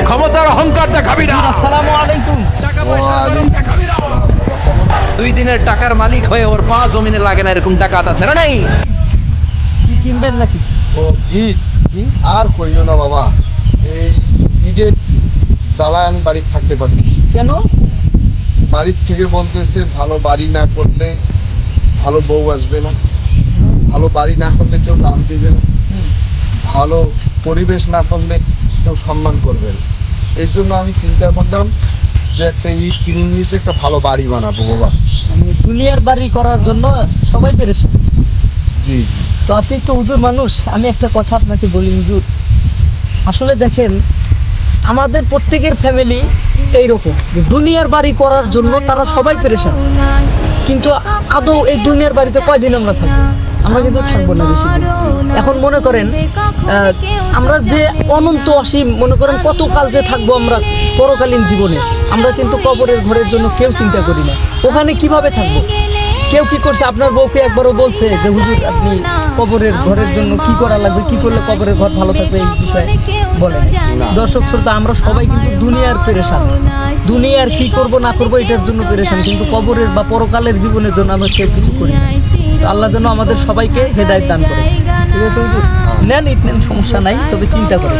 ক্ষমতার অহংকার দেখাবি না। আসসালামু আলাইকুম। টাকা পয়সা দেখাবি না। 2 দিনের টাকার মালিক হয়ে ওর পা জমিনে লাগে না, এরকম টাকা আছে না নাই? কি কিনবেন নাকি? ও ঈদ জি। আর কইও না বাবা, এই ঈদের জ্বালায় আমি বাড়িতে থাকতে পারি না। কেন? বাড়ির থেকে বলতেছে ভালো বাড়ি না করলে ভালো বউ আসবে না, ভালো বাড়ি না করলে কেউ দাম দিবে না, ভালো পরিবেশ না করলে কেউ সম্মান করবে না। এই জন্য আমি চিন্তা করলাম যে একটা ঈদ কিনে নিয়েছে, একটা ভালো বাড়ি বানাবো বাবা। আমি দুনিয়ার বাড়ি করার জন্য সবাই পেরেছে। জি তো আপনি তো হুজুর মানুষ, আমি একটা কথা আপনাকে বলি হুজুর, আসলে দেখেন আমাদের প্রত্যেকের ফ্যামিলি এইরকম যে দুনিয়ার বাড়ি করার জন্য তারা সবাই পেরেছে, কিন্তু আদৌ এই দুনিয়ার বাড়িতে কয়দিন আমরা থাকবো? আমরা কিন্তু থাকবো না বেশি দিন। এখন মনে করেন আমরা যে অনন্ত অসীম, মনে করেন কত কাল যে থাকবো আমরা পরকালীন জীবনে, আমরা কিন্তু কবরের ঘরের জন্য কেউ চিন্তা করি না। ওখানে কিভাবে থাকবো? কেউ কি করছে? আপনার বউকে একবারও বলছে যে হুজুর আপনি কবরের ঘরের জন্য কি করা লাগবে, কি করলে কবরের ঘর ভালো থাকবে, এই বিষয়ে বলেন? দর্শক শ্রোতা, আমরা সবাই কিন্তু দুনিয়ার পেরেশান, দুনিয়ার কি করব না করব এটার জন্য পেরেশান, কিন্তু কবরের বা পরকালের জীবনের জন্য আমরা কেউ কিছু করি না। তো আল্লাহ যেন আমাদের সবাইকে হেদায়েত দান করে। ঠিক আছে হুজুর, নেন ইট নেন, সমস্যা নাই, তবে চিন্তা করেন।